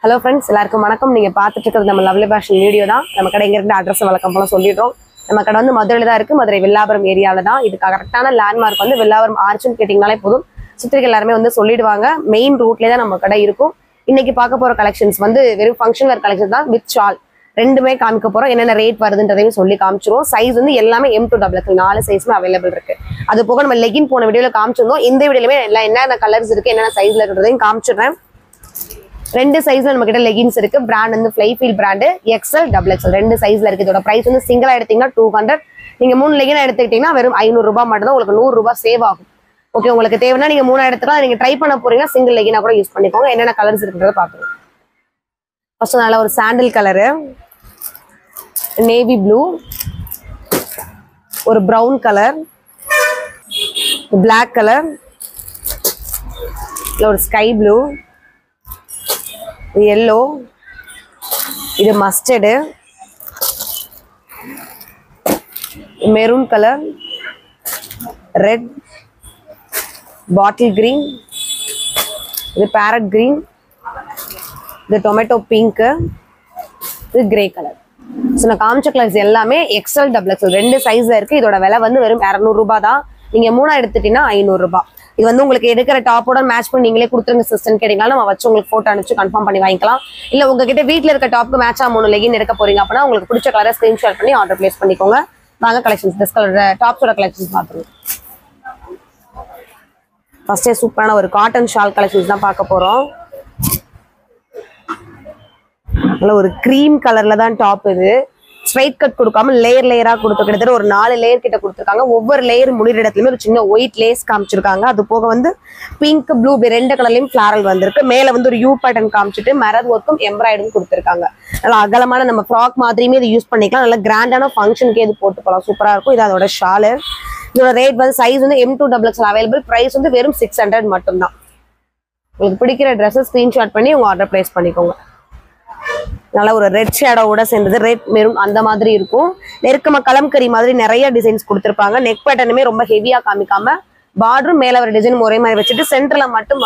Hello friends, எல்லாருக்கும் வணக்கம். நீங்க பார்த்துட்டு இருக்கிறது நம்ம லவ்லி ஃபேஷன் வீடியோ தான். நம்ம கடை எங்க இருந்து அட்ரஸ் வழக்கம் போல சொல்லிடுறோம். நம்ம கடை வந்து மதுரையில தான் இருக்கு. மதுரை வில்லாபுரம் ஏரியால தான். இதுக்கு கரெக்டான லேண்ட்மார்க் வந்து வில்லாபுரம் ஆர்ச்சுன்னு கேட்டிங்கனாலே போதும். சுத்திரிகள் எல்லாருமே வந்து சொல்லிடுவாங்க. மெயின் ரூட்லயே தான் நம்ம கடை இருக்கும். இன்னைக்கு பார்க்க போற கலெக்ஷன்ஸ் வந்து வெறும் ஃபங்க்ஷன் வேர் கலெக்ஷன் தான் வித் ஷால். ரெண்டுமே காமிக்க போறோம். என்னென்ன ரேட் வருதுன்றதையும் சொல்லி காமிச்சிருவோம். சைஸ் வந்து எல்லாமே M2XX 4 சைஸ்மே அவைலபிள் இருக்கு. அது போக நம்ம லெகின் போன வீடியோல காமிச்சிருந்தோம். இந்த வீடியோலமே எல்லாம் என்னென்ன கலர்ஸ் இருக்கு, என்னென்ன சைஸ்ல இருக்கிறதையும் காமிச்சிடுறேன். ரெண்டு சைஸ்ல நம்ம கிட்ட லெகின்ஸ் இருக்கு. பிராண்ட் வந்து ஃப்ளைஃபீல் பிராண்ட் XL XXL ரெண்டு சைஸ்ல இருக்கு. இதோட பிரைஸ் வந்து சிங்கிளா எடுத்தீங்கன்னா 200. நீங்க 3 லெகின் எடுத்துக்கிட்டீங்கன்னா வெறும் 500 ரூபாய் மட்டும் தான். உங்களுக்கு 100 ரூபாய் சேவ் ஆகும். ஓகே, உங்களுக்கு தேவைன்னா நீங்க 3 எடுத்துக்கலாம். நீங்க ட்ரை பண்ண போறீங்கன்னா சிங்கிள் லெகினா கூட யூஸ் பண்ணிக்கோங்க. என்னென்ன கலர்ஸ் இருக்குன்றத பாத்துக்கோங்க. ஃபர்ஸ்ட் நல்ல ஒரு சாண்டில் கலரு, நேவி ப்ளூ, ஒரு பிரவுன் கலர், பிளாக் கலர், ஒரு ஸ்கை ப்ளூ, yellow, இது mustard, maroon colour, red, bottle green, இது பேரட் கிரீன், இது டொமேட்டோ பிங்க், இது கிரே கலர். ஸோ நான் காமிச்ச கலர்ஸ் எல்லாமே XL XXL ரெண்டு சைஸ்ல இருக்கு. இதோட விலை வந்து வெறும் 200 ரூபாய் தான். நீங்க 3 எடுத்துட்டீங்கன்னா 500 ரூபாய். இது வந்து உங்களுக்கு எடுக்கிற டாப்போட மேட்ச் பண்ணி நீங்களே கொடுத்துருங்க சிஸ்டம் கேட்டீங்கன்னா நம்ம வச்சு உங்களுக்கு போட்டோ அனுப்பிச்சு கன்ஃபார்ம் பண்ணி வாங்கிக்கலாம். இல்ல உங்ககிட்ட வீட்டில் இருக்க டாப்புக்கு மேட்சா 3 லெகின் எடுக்க போறீங்க அப்படின்னா உங்களுக்கு பிடிச்ச கலரை ஸ்கிரீன்ஷாட் பண்ணி ஆர்டர் பிளேஸ் பண்ணிக்கோங்க. வாங்க கலெக்ஷன்ஸ் ட்ரெஸ் கலர் டாப்ஸோட கலெக்ஷன்ஸ் பார்த்துருவோம். ஃபர்ஸ்டே சூப்பரான ஒரு காட்டன் ஷால் கலெக்ஷன்ஸ் தான் பார்க்க போறோம். நல்ல ஒரு கிரீம் கலர்ல தான் டாப். இது ஸ்ட்ரைட் கட் கொடுக்காம லேயர் லேயரா கொடுத்து கிட்டத்தட்ட ஒரு 4 லேயர் கிட்ட கொடுத்துருக்காங்க. ஒவ்வொரு லேயர் முடிகிற இடத்துலயுமே ஒரு சின்ன ஒயிட் லேஸ் காமிச்சிருக்காங்க. அது போக வந்து பிங்க் ப்ளூ ரெண்டு கலர்லயும் ஃபிளாரல் வந்திருக்கு. மேல வந்து ஒரு யூ பேட்டர்ன் காமிச்சிட்டு மிரர் ஒர்க்கும் எம்ப்ராய்டரும் கொடுத்துருக்காங்க. நல்லா அகலமான நம்ம ஃப்ராக் மாதிரியுமே இது யூஸ் பண்ணிக்கலாம். நல்லா கிராண்டான ஃபங்க்ஷனுக்கே இது போட்டு போகலாம். சூப்பரா இருக்கும். இது அதோட ஷாலு. இதோட ரேட் வந்து சைஸ் வந்து M2XX அவைலபிள். பிரைஸ் வந்து வெறும் 600 மட்டும்தான். உங்களுக்கு பிடிக்கிற ட்ரெஸ்ஸை ஸ்கிரீன்ஷாட் பண்ணி உங்க ஆர்டர் பிளேஸ் பண்ணிக்கோங்க. நல்லா ஒரு ரெட் ஷேடோட சேர்ந்தது ரெட் மெரூன் அந்த மாதிரி இருக்கும். நெருக்கமா கலம்கரி மாதிரி நிறைய டிசைன்ஸ் கொடுத்துருப்பாங்க. நெக் பேட்டர்னுமே ரொம்ப ஹெவியா காமிக்காம பார்டரும் மேல ஒரு டிசைன் ஒரே மாதிரி வச்சுட்டு சென்டர்ல மட்டும்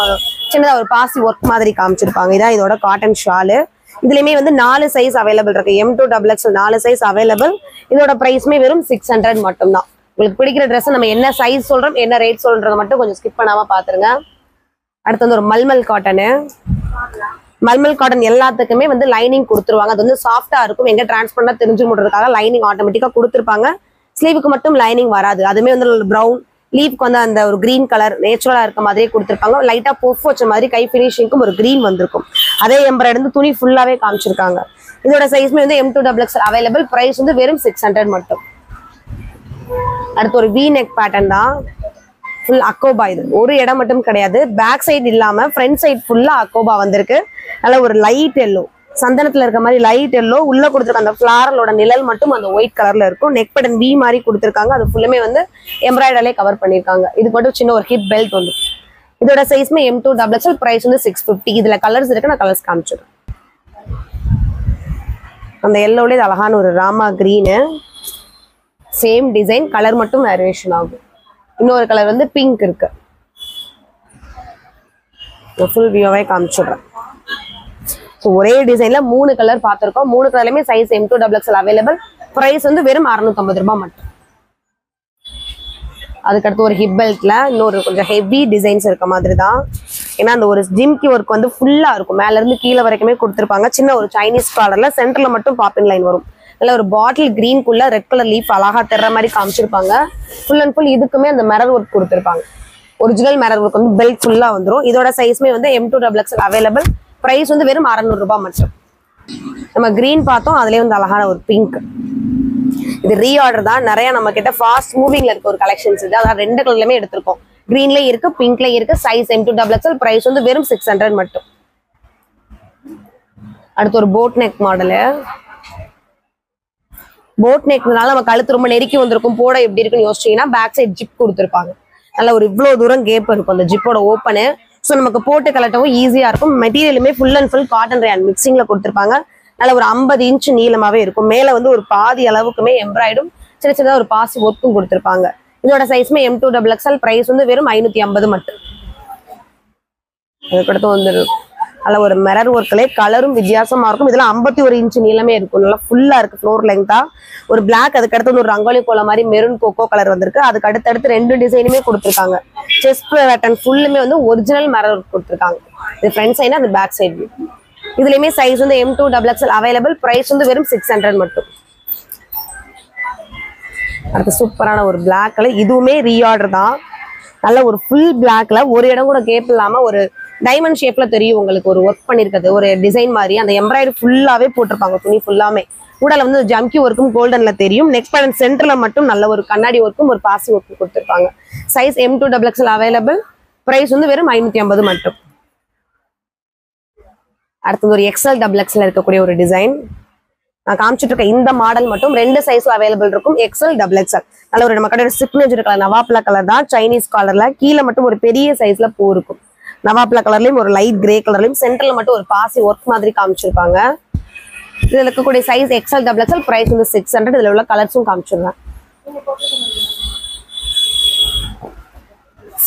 சின்னதா ஒரு பாசி ஒர்க் மாதிரி காமிச்சிருப்பாங்க. இதான் இதோட காட்டன் ஷாலு. இதுலயுமே வந்து 4 சைஸ் அவைலபிள் இருக்கு. M2XX 4 size available. இதோட பிரைஸ்மே வெறும் 600 மட்டும் தான். உங்களுக்கு பிடிக்கிற ட்ரெஸ் நம்ம என்ன சைஸ் சொல்றோம் என்ன ரேட் சொல்றதை மட்டும் கொஞ்சம் ஸ்கிப் பண்ணாம பாத்துருங்க. அடுத்து வந்து ஒரு மல்மல் காட்டனு. மல்மல் காட்டன் எல்லாத்துக்குமே வந்து லைனிங் கொடுத்துருவாங்க. அது வந்து சாஃப்டா இருக்கும். எங்க டிரான்ஸ்பரண்டா தெரிஞ்சு முடுறதுக்காக லைனிங் ஆட்டோமேட்டிக்கா கொடுத்துருப்பாங்க. ஸ்லீவுக்கு மட்டும் லைனிங் வராது. அதுமே வந்து ப்ரௌன் லீஃப்க்கு வந்து அந்த ஒரு கிரீன் கலர் நேச்சுரலா இருக்க மாதிரியே கொடுத்துருப்பாங்க. லைட்டா பொஃப் வச்ச மாதிரி கை ஃபினிஷிங்க்கும் ஒரு கிரீன் வந்திருக்கும். அதே எம்ப்ராய்டரி துணி ஃபுல்லாவே காமிச்சிருக்காங்க. இதோட சைஸ்மே வந்து M2XX அவைலபிள். பிரைஸ் வந்து வெறும் 600 மட்டும். அடுத்து ஒரு வி நெக் பேட்டர்ன் தான். ஃபுல் அக்கோபா. இது ஒரு இடம் மட்டும் கிடையாது. பேக் சைடு இல்லாம ஃப்ரண்ட் சைடு ஃபுல்லா அக்கோபா வந்திருக்கு. நல்ல ஒரு லைட் எல்லோ, சந்தனத்துல இருக்க மாதிரி லைட் எல்லோ உள்ள கொடுத்துருக்க அந்த ஃபிளாரலோட நிழல் மட்டும் அந்த ஒயிட் கலர்ல இருக்கும். நெக் பட்டன் வி மாதிரி கொடுத்துருக்காங்க. அது ஃபுல்லுமே வந்து எம்ப்ராய்டரிலே கவர் பண்ணிருக்காங்க. இதுக்கு மட்டும் சின்ன ஒரு ஹிப் பெல்ட் வந்து. இதோட சைஸ்மே M2XX. பிரைஸ் வந்து 650. இதுல கலர்ஸ் இருக்கு. நான் கலர்ஸ் காமிச்சிடுறேன். அந்த எல்லோல இது அழகான ஒரு Rama green. Same design, colour மட்டும் வேரியேஷன் ஆகும். இன்னொரு கலர் வந்து பிங்க் இருக்கு. ஃபுல் வியூவே காமிச்சிடுறேன். ஸோ ஒரே டிசைன்ல 3 கலர் பார்த்துருக்கோம். 3 கலர்லயுமே சைஸ் M2XX அவைலபிள். பிரைஸ் வந்து வெறும் 650 ரூபாய் மட்டும். அதுக்கடுத்து ஒரு ஹிப் பெல்ட்ல இன்னொரு கொஞ்சம் ஹெவி டிசைன்ஸ் இருக்க மாதிரி தான். ஏன்னா அந்த ஒரு ஜிம்கி ஒர்க் வந்து ஃபுல்லா இருக்கும். மேல இருந்து கீழே வரைக்குமே கொடுத்துருப்பாங்க. சின்ன ஒரு சைனீஸ் காலர்ல சென்டர்ல மட்டும் பாப்பிங் லைன் வரும். நல்ல ஒரு பாட்டில் கிரீன்குள்ள ரெட் கலர் லீஃப் அழகா தெர்ற மாதிரி காமிச்சிருப்பாங்க. ஃபுல் அண்ட் ஃபுல் இதுக்குமே அந்த மிரர் ஒர்க் கொடுத்துருப்பாங்க. ஒரிஜினல் மிரர் ஒர்க் வந்து பெல்ட் ஃபுல்லா வந்துடும். இதோட சைஸ்மே வந்து M2XX அவைலபிள். பிரைஸ் வந்து வெறும் 600 ரூபாய் மட்டும். நம்ம கிரீன் பார்த்தோம். அதுலயே வந்து அழகான ஒரு பிங்க். இது ரீஆர்டர் தான். நிறைய நம்ம கிட்ட ஃபாஸ்ட் மூவிங்ல இருக்க ஒரு கலெக்ஷன்ஸ் இது. அதான் 2 கலர்லயுமே எடுத்திருக்கோம். கிரீன்லயும் இருக்கு, பிங்க்லயும் இருக்கு. Size M2XX. பிரைஸ் வந்து வெறும் 600 மட்டும். அடுத்து ஒரு போட் நெக் மாடலு. போட் நெக்னால நம்ம கழுத்து ரொம்ப நெருக்கி வந்திருக்கும். போட எப்படி இருக்குன்னு யோசிச்சீங்கன்னா பேக் சைட் ஜிப் கொடுத்துருப்பாங்க. நல்ல ஒரு இவ்வளவு தூரம் கேப் இருக்கும் அந்த ஜிப்போட ஓப்பனு. ஸோ நமக்கு போட்டு கலட்டவும் ஈஸியா இருக்கும். மெட்டீரியலுமே ஃபுல் அண்ட் ஃபுல் காட்டன் ரேன் மிக்சிங்ல கொடுத்துருப்பாங்க. நல்ல ஒரு 50 இன்ச் நீளமாவே இருக்கும். மேல வந்து ஒரு பாதி அளவுக்குமே எம்ப்ராய்டும் சின்ன சின்னதா ஒரு பாசி ஒர்க்கும் கொடுத்துருப்பாங்க. இதோட சைஸ்மே M2XX. பிரைஸ் வந்து வெறும் 550 மட்டும். அதுக்கடுத்து வந்து நல்ல ஒரு மிரர் ஒர்க்ல கலரும் வித்தியாசமா இருக்கும். இதெல்லாம் 51 இன்ச் நீளமே இருக்கும். நல்லா ஃபுல்லா இருக்கு ஃப்ளோர் லெங்தா. ஒரு பிளாக், அதுக்கு அடுத்து ஒரு ரங்கோலி கோலம் மாதிரி மெரூன் கோகோ கலர் வந்திருக்கு. அதுக்கு அடுத்தடுத்து 2 டிசைனுமே கொடுத்துருக்காங்க. செஸ்ட் பேட்டர்ன் ஃபுல்லுமே வந்து ஒரிஜினல் மிரர் ஒர்க் கொடுத்துருக்காங்க. இது ஃப்ரண்ட் சைடு, அது பேக் சைடு வியூ. இதுலயுமே சைஸ் வந்து M2 XXL அவைலபிள். பிரைஸ் வந்து வெறும் 600 மட்டும். அடுத்து சூப்பரான ஒரு பிளாக் கலர், இதுவுமே ரீஆர்டர் தான். நல்ல ஒரு ஃபுல் பிளாக்ல ஒரு இடம் கூட கேப் இல்லாம ஒரு டைமண்ட் ஷேப்ல தெரியும் உங்களுக்கு ஒரு ஒர்க் பண்ணிருக்கிறது. ஒரு டிசைன் மாதிரி அந்த எம்ப்ராய்டரி ஃபுல்லாவே போட்டிருப்பாங்க. துணி ஃபுல்லாமே கூடல வந்து ஜம்கி ஒர்க்கும் கோல்டன்ல தெரியும். நெக்ஸ்ட் பேட்டர்ன் சென்டர்ல மட்டும் நல்ல ஒரு கண்ணாடி ஒர்க்கும் ஒரு பாசி ஒர்க்கும் கொடுத்துருப்பாங்க. Size M2 XXL available. Price வந்து வெறும் 550 மட்டும். அடுத்தது ஒரு XL XXL இருக்கக்கூடிய ஒரு டிசைன் நான் காமிச்சிட்டு இருக்கேன். இந்த மாடல் மட்டும் 2 சைஸ்ல அவைலபிள் இருக்கும். XL XXL நல்ல ஒரு நம்ம கடையோட சிக்னேச்சர் கலர் நவாப்லா கலர் தான். சைனீஸ் கலர்ல கீழே மட்டும் ஒரு பெரிய சைஸ்ல பூ இருக்கும். நவாப்லா கலர்லயும் ஒரு லைட் கிரே கலர்லயும் சென்டர்ல மட்டும் ஒரு பாசி ஒர்க் மாதிரி காமிச்சிருப்பாங்க. இதுல இருக்கக்கூடிய சைஸ் XL XXL. பிரைஸ் வந்து 600. இதுல உள்ள கலர்ஸும் காமிச்சிருக்கேன்.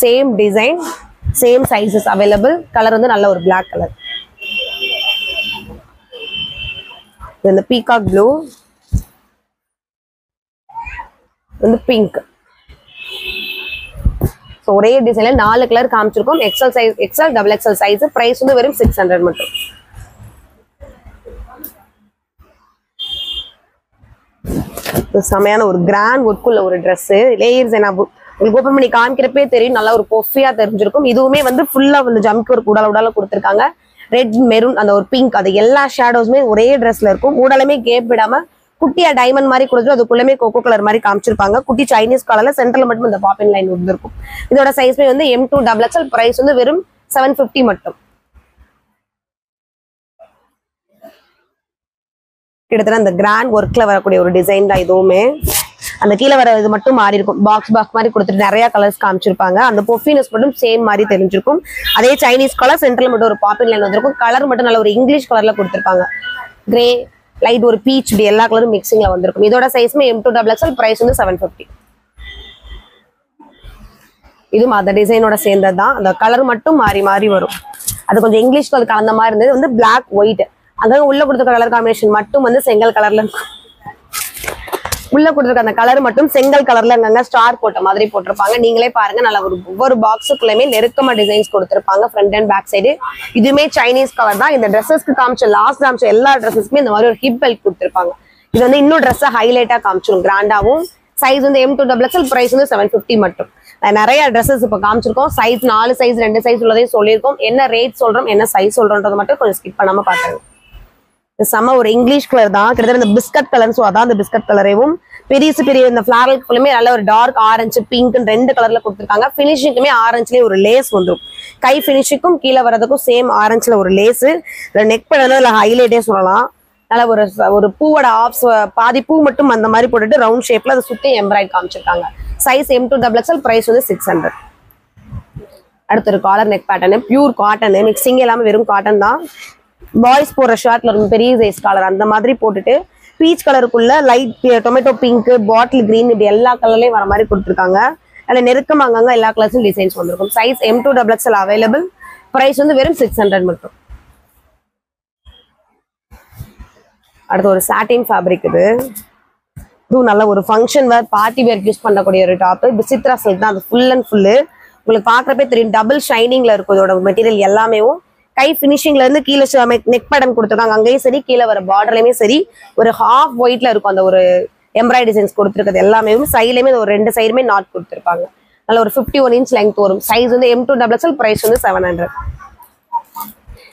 Same design, same sizes available. Colour வந்து நல்ல ஒரு பிளாக் கலர். இந்த பீகாக் ப்ளூ, வந்து பிங்க். ஒரே டிசைன்ல 4 கலர் காமிச்சிருக்கோம். XL size, XL XXL size. Price வந்து வெறும் 600 மட்டும். செமையான ஒரு கிராண்ட் ஒர்க் உள்ள ஒரு ட்ரெஸ். லேயர்ஸ் என்ன உங்களுக்கு ஓப்பன் பண்ணி காமிக்கிறப்பே தெரியும். நல்லா ஒரு பொஃபியா தெரிஞ்சிருக்கும். இதுவுமே வந்து ஃபுல்லா வந்து ஜம்கி ஒரு உடால கொடுத்துருக்காங்க. ரெட், மெரூன், அந்த ஒரு பிங்க், அது எல்லா ஷேடோஸுமே ஒரே ட்ரெஸ்ல இருக்கும். ஊடாலுமே கேப் விடாம குட்டியா டைமண்ட் மாதிரி கொடுத்து அதுக்குள்ளமே கோகோ கலர் மாதிரி காமிச்சிருப்பாங்க. குட்டி சைனீஸ் கலர்ல சென்டர்ல மட்டும் இந்த பாப்பின் லைன் இருக்கும். இதோட சைஸ்மே வந்து M2 XXL. பிரைஸ் வந்து வெறும் 750 மட்டும். கிட்டத்தட்ட அந்த கிராண்ட் ஒர்க்ல வரக்கூடிய ஒரு டிசைன் தான் இதுவுமே. அந்த கீழே வர இது மட்டும் மாறி இருக்கும். பாக்ஸ் மாதிரி கொடுத்துட்டு நிறைய கலர்ஸ் காமிச்சிருப்பாங்க. அந்த பொஃபினஸ் மட்டும் சேம் மாதிரி தெரிஞ்சிருக்கும். அதே சைனீஸ் கலர் சென்டர்ல மட்டும் ஒரு பாப்பின் லைன் வந்திருக்கும். கலர் மட்டும் நல்ல ஒரு இங்கிலீஷ் கலர்ல கொடுத்துருப்பாங்க. கிரே, லைட், ஒரு பீச், இப்படி எல்லா கலரும் மிக்சிங்ல வந்திருக்கும். இதோட சைஸ்மே M2 XXL. பிரைஸ் வந்து 750. இதுவும் அந்த டிசைனோட சேர்ந்தது தான். அந்த கலர் மட்டும் மாறி மாறி வரும். அது கொஞ்சம் இங்கிலீஷ் கலர் கலந்த மாதிரி இருந்தது. வந்து பிளாக், ஒயிட். அங்க உள்ள கொடுத்த கலர் காம்பினேஷன் மட்டும் வந்து செங்கல் கலர்ல இருக்கும். உள்ள கொடுத்துருக்க அந்த கலர் மட்டும் செங்கல் கலர்ல அங்கங்க ஸ்டார் போட்ட மாதிரி போட்டிருப்பாங்க. நீங்களே பாருங்க. நல்ல ஒரு ஒவ்வொரு பாக்ஸுக்குள்ளயுமே நெருக்கமா டிசைன்ஸ் கொடுத்துருப்பாங்க. Front and back side. இதுவுமே சைனீஸ் கலர் தான். இந்த ட்ரெஸ்ஸஸ்க்கு காமிச்ச எல்லா ட்ரெஸ்ஸஸ்க்குமே இந்த மாதிரி ஒரு ஹிப் பெல்ட் கொடுத்துருப்பாங்க. இது வந்து இன்னும் ட்ரெஸ் ஹைலைட்டா காமிச்சிடும், கிராண்டாவும். சைஸ் வந்து M2 XXL. பிரைஸ் வந்து 750 மட்டும். நிறைய ட்ரெஸ்ஸஸ் இப்ப காமிச்சிருக்கோம். சைஸ் 4 சைஸ் 2 சைஸ் உள்ளதையும் சொல்லியிருக்கோம். என்ன ரேட் சொல்றோம், என்ன சைஸ் சொல்றோம்ன்றது மட்டும் கொஞ்சம் ஸ்கிப் பண்ணாம பாத்துருங்க. செம்ம ஒரு இங்கிலீஷ் கலர் தான். கிட்டத்தட்ட இந்த பிஸ்கட் கலர். ஸோ அதான் அந்த பிஸ்கட் கலரையும் பெரிய இந்த ஃபிளாரலுக்குமே நல்ல ஒரு டார்க் ஆரஞ்சு, பிங்க் 2 கலர்ல கொடுத்துருக்காங்க. ஃபினிஷிங்குமே ஆரஞ்சுலேயே ஒரு லேஸ் வந்துடும். கை ஃபினிஷுக்கும் கீழே வரதுக்கும் சேம் ஆரஞ்சுல ஒரு லேஸு. நெக் பண்ணது அதில் ஹைலைட்டே சொல்லலாம். நல்ல ஒரு பூவோட ஆப்ஸ் பாதி பூ மட்டும் அந்த மாதிரி போட்டுட்டு ரவுண்ட் ஷேப்ல அதை சுற்றி எம்ப்ராய்ட் காமிச்சிருக்காங்க. Size M2 XXL. பிரைஸ் வந்து 600. அடுத்து ஒரு காலர் நெக் பேட்டர்னு, பியூர் காட்டன். மிக்சிங் எல்லாமே வெறும் காட்டன் தான். பாய்ஸ் போடுற ஷர்ட்ல இருக்கும் பெரிய சைஸ் காலர் அந்த மாதிரி போட்டுட்டு பீச் கலருக்குள்ள light tomato pink, bottle green, இப்படி எல்லா கலர்லயும் வர மாதிரி கொடுத்துருக்காங்க. அதில் நெருக்கமாங்க எல்லா கலர்ஸும் டிசைன்ஸ் வந்திருக்கும். Size M2 XXL available. Price வந்து வெறும் 600 மட்டும். அடுத்து ஒரு சாட்டின் ஃபேப்ரிக். இதுவும் நல்ல ஒரு ஃபங்க்ஷன் வேர், பார்ட்டி வேர் யூஸ் பண்ணக்கூடிய ஒரு டாப். விசித்ரா சில்க் தான். அது ஃபுல் அண்ட் ஃபுல்லு உங்களுக்கு பாக்குறப்பே தெரியும். டபுள் ஷைனிங்ல இருக்கும் இதோட மெட்டீரியல் எல்லாமே. கை ஃபினிஷிங்ல இருந்து கீழே நெக் பேட்டர்ன் கொடுத்துருக்காங்க. அங்கேயும் சரி, கீழே வர பார்டர்லயுமே சரி, ஒரு ஹாஃப் ஒயிட்ல இருக்கும். அந்த ஒரு எம்ப்ராய்டரி டிசைன்ஸ் கொடுத்துருக்கிறது எல்லாமே. சைட்லயுமே ஒரு 2 சைடுமே நாட் கொடுத்துருப்பாங்க. நல்ல ஒரு 51 இன்ச் லெங்த் வரும். சைஸ் வந்து M2 XXL. பிரைஸ் வந்து 700.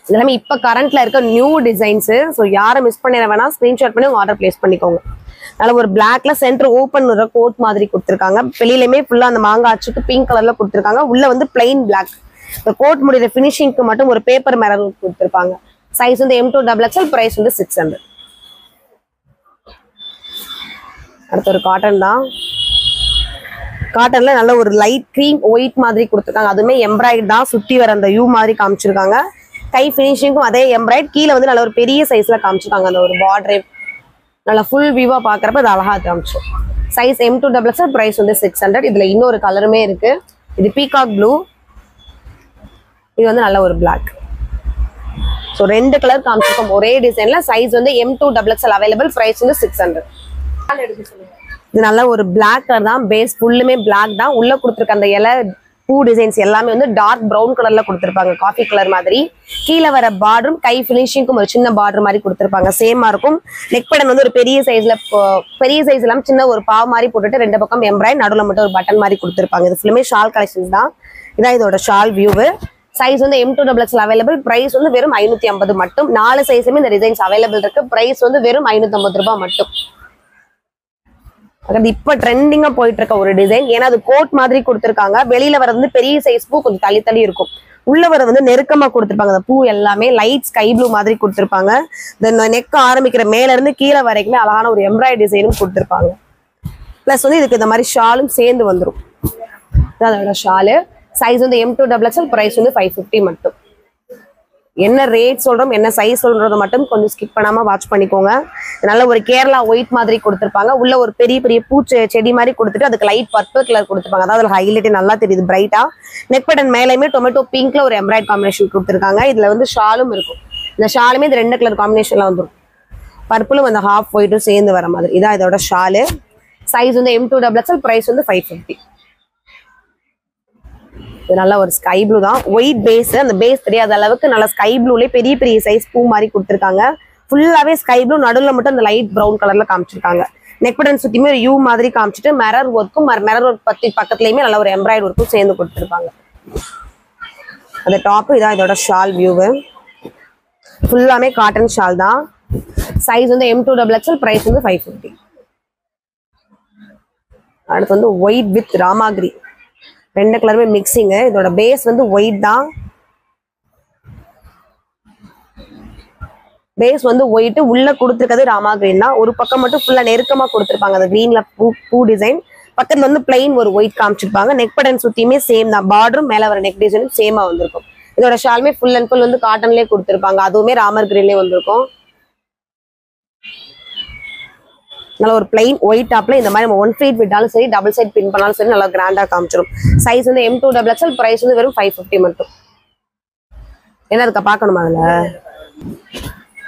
இதெல்லாமே இப்ப கரண்ட்ல இருக்க நியூ டிசைன்ஸ். ஸோ யாரை மிஸ் பண்ணிட வேணா, ஸ்கிரீன்ஷாட் பண்ணி உங்க ஆர்டர் பிளேஸ் பண்ணிக்கோங்க. நல்ல ஒரு பிளாக்ல சென்டர் ஓப்பன் கோட் மாதிரி கொடுத்துருக்காங்க. வெளியிலுமே ஃபுல்லா அந்த மாங்காய் அச்சுக்கு பிங்க் கலர்ல கொடுத்துருக்காங்க. உள்ள வந்து பிளைன் பிளாக். இந்த கோட் முடிகிற ஃபினிஷிங்க்கு மட்டும் ஒரு பேப்பர் மிரர் கொடுத்துருப்பாங்க. சைஸ் வந்து M2 XXL. பிரைஸ் வந்து 600. அடுத்த ஒரு காட்டன் தான். காட்டன்ல நல்ல ஒரு லைட் கிரீம் ஒயிட் மாதிரி கொடுத்துருக்காங்க. அதுவுமே எம்ப்ராய்ட் தான். சுத்தி வர அந்த யூ மாதிரி காமிச்சிருக்காங்க. கை ஃபினிஷிங்கும் அதே எம்ப்ராய்ட். கீழே வந்து நல்ல ஒரு பெரிய சைஸ்ல காமிச்சிருக்காங்க. அந்த ஒரு பார்டரே நல்லா ஃபுல் வியூவா பாக்குறப்ப அது அழகா காமிச்சிடும். Size M2 XXL. பிரைஸ் வந்து 600. இதுல இன்னொரு கலருமே இருக்கு. இது பீகாக் ப்ளூ. இது வந்து நல்ல ஒரு பிளாக். ஸோ 2 கலர் காமிச்சிருக்கோம் ஒரே டிசைன்ல. சைஸ் வந்து M2XXL அவைலபிள். பிரைஸ் வந்து 600. இது நல்ல ஒரு பிளாக் கலர் தான். பேஸ் ஃபுல்லுமே பிளாக் தான். உள்ள கொடுத்துருக்க அந்த இலை பூ டிசைன்ஸ் எல்லாமே வந்து டார்க் ப்ரௌன் கலர்ல கொடுத்துருப்பாங்க, காஃபி கலர் மாதிரி. கீழே வர பார்டரும் கை ஃபினிஷிங்க்கும் ஒரு சின்ன பார்டர் மாதிரி கொடுத்துருப்பாங்க, சேமா இருக்கும். நெக் பட்டன் வந்து ஒரு பெரிய சைஸ் எல்லாம் சின்ன ஒரு பாவ் மாதிரி போட்டுட்டு 2 பக்கம் எம்ப்ராய்டரி, நடுவில் மட்டும் ஒரு பட்டன் மாதிரி கொடுத்துருப்பாங்க. இது ஃபுல்லுமே ஷால் கலெக்ஷன்ஸ் தான். இதான் இதோட ஷால் வியூவு. சைஸ் வந்து M2XXL அவைலபிள். பிரைஸ் வந்து வெறும் 550 மட்டும். 4 சைஸுமே இந்த டிசைன்ஸ் அவைலபிள் இருக்கு. பிரைஸ் வந்து வெறும் 550 ரூபாய் மட்டும். இப்ப ட்ரெண்டிங்கா போயிட்டு இருக்க ஒரு டிசைன். ஏன்னா அது கோட் மாதிரி கொடுத்துருக்காங்க. வெளியில வர வந்து பெரிய சைஸ் பூ கொஞ்சம் தள்ளி தள்ளி இருக்கும். உள்ள வர வந்து நெருக்கமா கொடுத்துருப்பாங்க. அந்த பூ எல்லாமே லைட் ஸ்கை ப்ளூ மாதிரி கொடுத்துருப்பாங்க. இந்த நெக் ஆரம்பிக்கிற மேல இருந்து கீழே வரைக்குமே அழகான ஒரு எம்ப்ராய்டரி டிசைனும் கொடுத்துருப்பாங்க. பிளஸ் வந்து இதுக்கு இந்த மாதிரி ஷாலும் சேர்ந்து வந்துடும். அதோட ஷாலு. சைஸ் வந்து M2XXL. பிரைஸ் வந்து 550 மட்டும். என்ன ரேட் சொல்றோம், என்ன சைஸ் சொல்றதை மட்டும் கொஞ்சம் ஸ்கிப் பண்ணாம வாட்ச் பண்ணிக்கோங்க. நல்ல ஒரு கேரளா ஒயிட் மாதிரி கொடுத்துருப்பாங்க. உள்ள ஒரு பெரிய பெரிய செடி மாதிரி கொடுத்துட்டு அதுக்கு லைட் பர்பிள் கலர் கொடுத்துருப்பாங்க. அதாவது ஹைலைட் நல்லா தெரியுது பிரைட்டா. நெக் பட்டன் மேலேயுமே டொமேட்டோ பிங்க்ல ஒரு எம்ப்ராய்டரி காம்பினேஷன் கொடுத்துருக்காங்க. இதுல வந்து ஷாலும் இருக்கும். இந்த ஷாலுமே இது 2 கலர் காம்பினேஷன்ல வந்துடும். பர்பிளும் அந்த ஹாஃப் ஒயிட்டும் சேர்ந்து வர மாதிரி. இதான் இதோட ஷாலு. சைஸ் வந்து M2XXL. பிரைஸ் வந்து 550. இது நல்ல ஒரு ஸ்கை ப்ளூ தான். White base. அந்த பேஸ் தெரியாத அளவுக்கு நல்ல ஸ்கை ப்ளூலேயே பெரிய பெரிய சைஸ் பூ மாதிரி கொடுத்துருக்காங்க. ஃபுல்லாவே ஸ்கை ப்ளூ, நடுவில் மட்டும் அந்த லைட் ப்ரௌன் கலர்ல காமிச்சிருக்காங்க. நெக் பட்டன் சுத்தியுமே ஒரு யூ மாதிரி காமிச்சிட்டு மிரர் ஒர்க்கும் பக்கத்துலயுமே நல்ல ஒரு எம்ப்ராய்டரி ஒர்க்கும் சேர்ந்து கொடுத்துருப்பாங்க. அந்த டாப். இதான் இதோட ஷால் வியூவு. ஃபுல்லாமே காட்டன் ஷால் தான். சைஸ் வந்து M2XXL. பிரைஸ் வந்து 550. அடுத்து வந்து ஒயிட் வித் ராமாகிரி. 2 கலருமே மிக்சிங். இதோட பேஸ் வந்து ஒயிட் தான். பேஸ் வந்து ஒயிட், உள்ள கொடுத்துருக்கிறது ராமா கிரீன் தான். ஒரு பக்கம் மட்டும் ஃபுல்லா நெருக்கமா கொடுத்துருப்பாங்க அந்த கிரீன்ல பூ டிசைன். பக்கத்துல வந்து பிளைன் ஒரு ஒயிட் காமிச்சிருப்பாங்க. நெக் பட்டன் சுத்தியுமே சேம் தான். பார்டரும் மேல வர நெக் டிசைனும் சேமா வந்திருக்கும். இதோட ஷாலுமே ஃபுல் அண்ட் ஃபுல் வந்து காட்டன்லேயே கொடுத்துருப்பாங்க. அதுவுமே ராமர் கிரீன்லேயே வந்திருக்கும். நல்ல ஒரு பிளைன் ஒயிட் டாப்ல இந்த மாதிரி 1 ஃபீட் விட்டாலும் சரி, டபுள் சைட் பின் பண்ணாலும் சரி, நல்லா கிராண்டா காமிச்சிடும். சைஸ் வந்து M2XXL. பிரைஸ் வந்து வெறும் 550 மட்டும். என்ன அதுக்கு பார்க்கணுமா அதுல?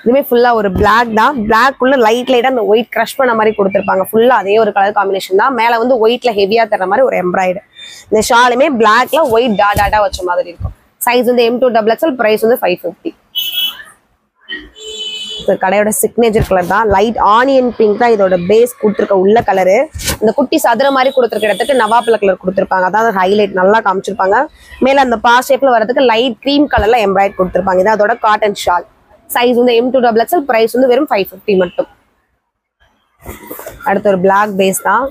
இதுமே ஃபுல்லா ஒரு பிளாக் தான். பிளாக் உள்ள லைட்டா அந்த ஒயிட் கிரஷ் பண்ண மாதிரி கொடுத்துருப்பாங்க. ஃபுல்லா அதே ஒரு கலர் காம்பினேஷன் தான். மேல வந்து ஒயிட்ல ஹெவியா தர மாதிரி ஒரு எம்ப்ராய்டரி. இந்த ஷாலுமே பிளாக்ல ஒயிட் டாட்டா வச்ச மாதிரி இருக்கும். சைஸ் வந்து M2XXL. பிரைஸ் வந்து 550. கடையோட சிக்னேச்சர் கலர் தான். லைட் ஆனியன் பிங்க் தான் இதோட பேஸ் கொடுத்துருக்க உள்ள கலரு. இந்த குட்டி சதுர மாதிரி கொடுத்துருக்க இடத்துக்கு நவாப்பழ கலர் கொடுத்துருப்பாங்க. அதாவது ஹைலைட் நல்லா காமிச்சிருப்பாங்க. மேல அந்த பா ஷேப்ல வரதுக்கு லைட் கிரீம் கலர்ல எம்ப்ராய்டரி கொடுத்துருப்பாங்க. இது அதோட காட்டன் ஷால். சைஸ் வந்து M2XXL. பிரைஸ் வந்து வெறும் 550 மட்டும். அடுத்து ஒரு பிளாக் பேஸ் தான்.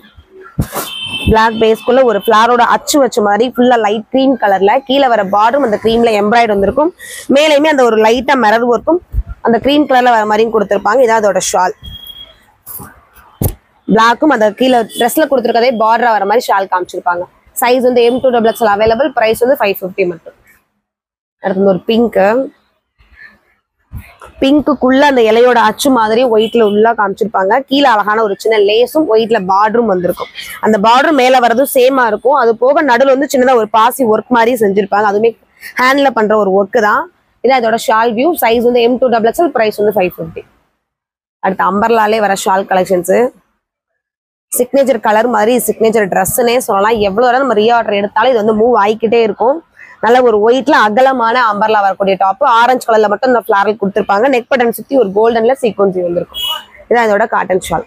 பிளாக் பேஸ்க்குள்ள ஒரு ஃபிளாரோட அச்சு வச்ச மாதிரி ஃபுல்லா லைட் கிரீம் கலர்ல கீழே வர பார்டரும் அந்த கிரீம்ல எம்ப்ராய்டரி வந்திருக்கும். மேலேயுமே அந்த ஒரு லைட்டா மிரர் ஒர்க்கும் அந்த கிரீம் கலர்ல வர மாதிரியும் கொடுத்துருப்பாங்க. இதான் அதோட ஷால். பிளாக்கும் அந்த கீழே ட்ரெஸ்ல கொடுத்துருக்கதே பார்டரா வர மாதிரி ஷால் காமிச்சிருப்பாங்க. சைஸ் வந்து M2XXL அவைலபிள். பிரைஸ் வந்து 550 மட்டும். அடுத்து ஒரு பிங்க். பிங்க்குள்ள அந்த இலையோட அச்சு மாதிரி ஒயிட்ல உள்ள காமிச்சிருப்பாங்க. கீழே அழகான ஒரு சின்ன லேஸும் ஒயிட்ல பார்டரும் வந்திருக்கும். அந்த பார்டர் மேல வரதும் சேமா இருக்கும். அது போக நடுவில் வந்து சின்னதா ஒரு பாசி ஒர்க் மாதிரி செஞ்சிருப்பாங்க. அதுவுமே ஹேண்ட்ல பண்ற ஒரு ஒர்க் தான். இதான் இதோட ஷால் வியூ. சைஸ் வந்து M2XXL. பிரைஸ் வந்து 550. அடுத்து அம்பர்லாலே வர ஷால் கலெக்ஷன்ஸ். சிக்னேச்சர் கலர் மாதிரி சிக்னேச்சர் ட்ரெஸ்ஸுன்னே சொல்லலாம். எவ்வளவு நேரம் நம்ம ரீஆர்டர் எடுத்தாலும் இது வந்து மூவ் ஆகிக்கிட்டே இருக்கும். நல்ல ஒரு ஒயிட்ல அகலமான அம்பர்லா வரக்கூடிய டாப். ஆரஞ்சு கலர்ல மட்டும் இந்த ஃபிளாரல் கொடுத்துருப்பாங்க. நெக் பட்டன் சுத்தி ஒரு கோல்டன்ல சீக்வன்சி வந்திருக்கும். இதான் இதோட காட்டன் ஷால்.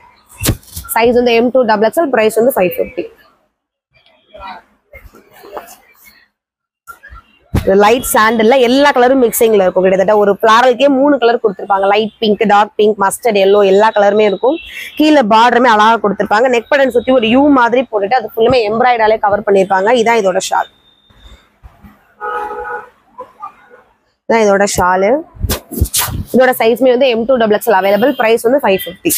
சைஸ் வந்து M2XXL. பிரைஸ் வந்து 550. லைட் சாண்டில்ல எல்லா கலரும் மிக்சிங்ல இருக்கும். கிட்டத்தட்ட ஒரு ஃபிளாரலுக்கே 3 கலர் கொடுத்துருப்பாங்க. Light pink, dark pink, mustard yellow எல்லா கலருமே இருக்கும். கீழே பார்டருமே அழகா கொடுத்துருப்பாங்க. நெக் பட்டன் சுத்தி ஒரு யூ மாதிரி போட்டுட்டு அது ஃபுல்லுமே எம்ப்ராய்டராலே கவர் பண்ணிருப்பாங்க. இதான் இதோட ஷால். இதான் இதோட ஷாலு. இதோட சைஸ்மே வந்து M2XXL அவைலபிள். பிரைஸ் வந்து 550.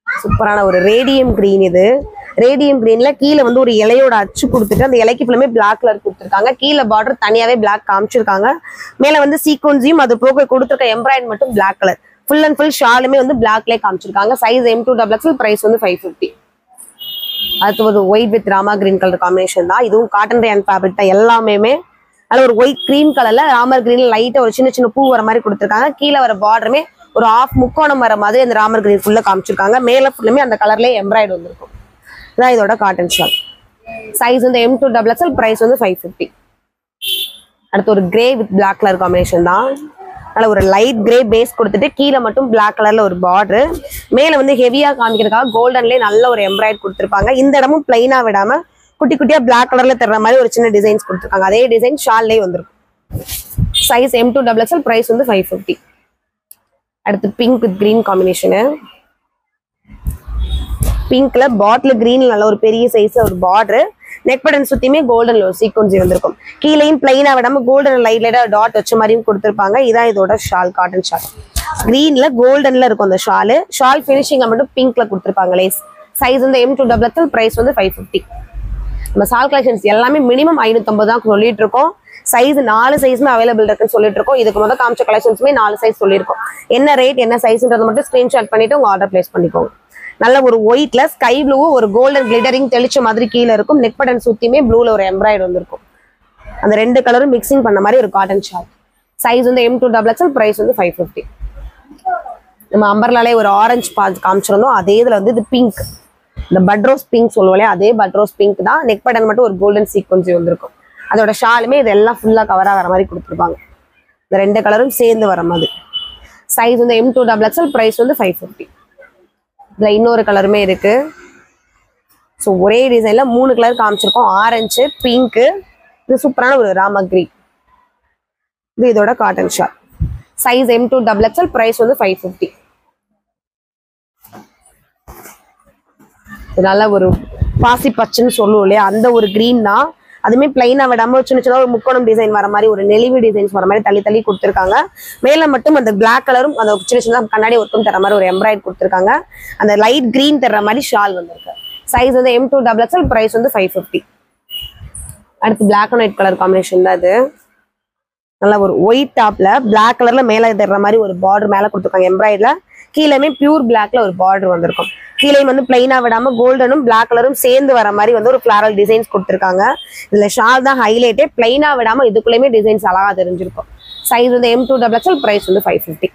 சூப்பரான ஒரு ரேடியம் கிரீன். இது ரேடியம் கிரீன்ல கீழே வந்து ஒரு இலையோட அச்சு கொடுத்துட்டு அந்த இலைக்கு ஃபுல்லுமே பிளாக் கலர் கொடுத்துருக்காங்க. கீழே பார்டர் தனியாவே பிளாக் காமிச்சிருக்காங்க. மேல வந்து சீக்வன்ஸையும் அது போக கொடுத்துருக்க எம்ப்ராய்டரி மட்டும் black colour. Full and full ஷாலுமே வந்து பிளாக்லேயே காமிச்சிருக்காங்க. Size M2XXL. பிரைஸ் வந்து 550. அடுத்து ஒரு white with Rama green colour combination தான். இதுவும் காட்டன் ரேன் ஃபேப்ரிக் தான். எல்லாமே அதுல ஒரு ஒயிட் கிரீம் கலர்ல ராமர் கிரீன்ல லைட்டா ஒரு சின்ன சின்ன பூ வர மாதிரி கொடுத்துருக்காங்க. கீழே வர பார்டருமே ஒரு ஆஃப் முக்கோணம் வர மாதிரி அந்த ராமர் கிரீன் ஃபுல்லா காமிச்சிருக்காங்க. மேல ஃபுல்லுமே அந்த கலர்லயே எம்ப்ராய்டு வந்திருக்கும். இதான் இதோட காட்டன் ஷால். சைஸ் வந்து M2XXL, பிரைஸ் வந்து 550. அடுத்து ஒரு grey with black colour combination தான். அதனால ஒரு லைட் கிரே பேஸ் கொடுத்துட்டு கீழே மட்டும் பிளாக் கலர்ல ஒரு பார்டர், மேல வந்து ஹெவியா காமிக்கிறதுக்காக கோல்டன்லயே நல்ல ஒரு எம்ப்ராய்டு கொடுத்துருப்பாங்க. இந்த இடமும் பிளைனா விடாம குட்டி குட்டியா பிளாக் கலர்ல தர்ற மாதிரி ஒரு சின்ன டிசைன்ஸ் கொடுத்துருக்காங்க. அதே டிசைன் ஷால்லே வந்துருக்கும். சைஸ் M2XXL, பிரைஸ் வந்து 550. அடுத்து பிங்க் வித் கிரீன் காம்பினேஷனு. பிங்க்ல பாட்டில் கிரீன்ல நல்ல ஒரு பெரிய சைஸ்ல ஒரு பார்டர், நெக் பட்டன் சுத்தியுமே கோல்டன்ல ஒரு சீக்வன்ஸ் வந்திருக்கும். கீழையும் பிளைனா விடாம கோல்டன் லைட் லைட்டா டாட் வச்ச மாதிரியும் கொடுத்துருப்பாங்க. இதான் இதோட ஷால், காட்டன் ஷால். கிரீன்ல கோல்டன்ல இருக்கும் அந்த ஷால். ஷால் பினிஷிங்ல மட்டும் பிங்க்ல கொடுத்துருப்பாங்க லேஸ். சைஸ் வந்து M2XXL, பிரைஸ் வந்து 550. நம்ம ஷால் கலெக்ஷன்ஸ் எல்லாமே மினிமம் 550 தான் சொல்லிட்டு இருக்கோம். சைஸ் 4 சைஸ்மே அவைலபிள் இருக்குன்னு சொல்லிட்டு இருக்கோம். இதுக்கு முதல் காமிச்ச கலெக்ஷன்ஸுமே 4 சைஸ் சொல்லியிருக்கோம். என்ன ரேட் என்ன சைஸ்ன்றது மட்டும் ஸ்கிரீன்ஷாட் பண்ணிட்டு உங்க ஆர்டர் பிளேஸ் பண்ணிக்கோங்க. நல்ல ஒரு ஒயிட்ல ஸ்கை ப்ளூ ஒரு கோல்டன் கிளிட்டரிங் தெளிச்ச மாதிரி கீழே இருக்கும். நெக் பட்டன் சுத்தியுமே ப்ளூல ஒரு எம்ப்ராய்டு வந்திருக்கும். அந்த ரெண்டு கலரும் மிக்சிங் பண்ண மாதிரி ஒரு காட்டன் ஷால். சைஸ் வந்து M2XXL, பிரைஸ் வந்து 550. நம்ம அம்பர்லாலே ஒரு ஆரஞ்சு காமிச்சிருந்தோம். அதே இதுல வந்து இது பிங்க், இந்த பட்ரோஸ் பிங்க் சொல்லுவோம், அதே பட்ரோஸ் பிங்க் தான். நெக் பட்டன் மட்டும் ஒரு கோல்டன் சீக்வன்ஸ் வந்திருக்கும். அதோட ஷாலுமே இதெல்லாம் ஃபுல்லா கவர் ஆகிற மாதிரி கொடுத்துருப்பாங்க. இந்த ரெண்டு கலரும் சேர்ந்து வர மாதிரி. சைஸ் வந்து M2XXL, பிரைஸ் வந்து 550. இதுல இன்னொரு கலருமே இருக்கு. ஸோ ஒரே டிசைன்ல 3 கலர் காமிச்சிருக்கோம். ஆரஞ்சு, பிங்க், இது சூப்பரான ஒரு ராம கிரீன். இது இதோட cotton shawl. Size M2XXL, price வந்து 550. நல்ல ஒரு பாசி பச்சுன்னு சொல்லுவோம் இல்லையா, அந்த ஒரு கிரீன் தான். அதுமே பிளைனா விடாம சின்ன சின்ன ஒரு முக்கோணம் டிசைன் வர மாதிரி ஒரு நெளிவு டிசைன்ஸ் வர மாதிரி தள்ளி தள்ளி கொடுத்துருக்காங்க. மேல மட்டும் அந்த பிளாக் கலரும் அந்த சின்ன சின்ன கண்ணாடி ஒர்க்கும் தர மாதிரி ஒரு எம்ப்ராய்டு கொடுத்துருக்காங்க. அந்த லைட் கிரீன் தர்ற மாதிரி ஷால் வந்திருக்கு. சைஸ் வந்து M2XXL, பிரைஸ் வந்து 550. அடுத்து black and white colour combination தான் இது. நல்ல ஒரு ஒயிட் டாப்ல பிளாக் கலர்ல மேல தர்ற மாதிரி ஒரு பார்டர் மேல கொடுத்துருக்காங்க எம்ப்ராய்டுல. கீழேயுமே பியூர் பிளாக்ல ஒரு பார்டர் வந்திருக்கும். கீழே வந்து பிளைனா விடாம கோல்டனும் பிளாக் கலரும் சேர்ந்து வர மாதிரி வந்து ஒரு ஃபிளாரல் டிசைன்ஸ் கொடுத்துருக்காங்க. இதுல ஷால் தான் ஹைலைட்டே. பிளைனா விடாம இதுக்குள்ளேயுமே டிசைன்ஸ் அழகா தெரிஞ்சிருக்கும். சைஸ் வந்து M2XXL, பிரைஸ் வந்து 550.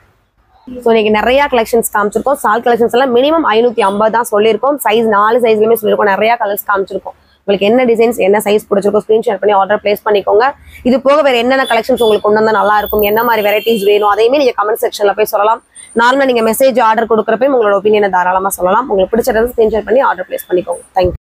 ஸோ இன்னைக்கு நிறைய கலெக்ஷன்ஸ் காமிச்சிருக்கோம். ஷால் கலெக்ஷன்ஸ் எல்லாம் மினிமம் 550 தான் சொல்லியிருக்கோம். சைஸ் 4 சைஸ்லயுமே சொல்லியிருக்கோம். நிறைய கலர்ஸ் காமிச்சிருக்கோம். உங்களுக்கு என்ன டிசைன்ஸ் என்ன சைஸ் பிடிச்சிருக்கோ ஸ்கிரீன்ஷாட் பண்ணி ஆர்டர் பிளேஸ் பண்ணிக்கோங்க. இது போக வேற என்னென்ன கலெக்ஷன்ஸ் உங்களுக்கு கொண்டு வந்தா நல்லா இருக்கும், என்ன மாதிரி வெரைட்டிஸ் வேணும், அதையுமே நீங்க கமெண்ட் செக்ஷன்ல போய் சொல்லலாம். நார்மலா நீங்க மெசேஜ் ஆர்டர் கொடுக்குறப்ப உங்களோட ஒப்பீனியனை தாராளமா சொல்லலாம். உங்களுக்கு பிடிச்சதை ஸ்கிரீன்ஷாட் பண்ணி ஆர்டர் பிளேஸ் பண்ணிக்கோங்க. தேங்க்யூ.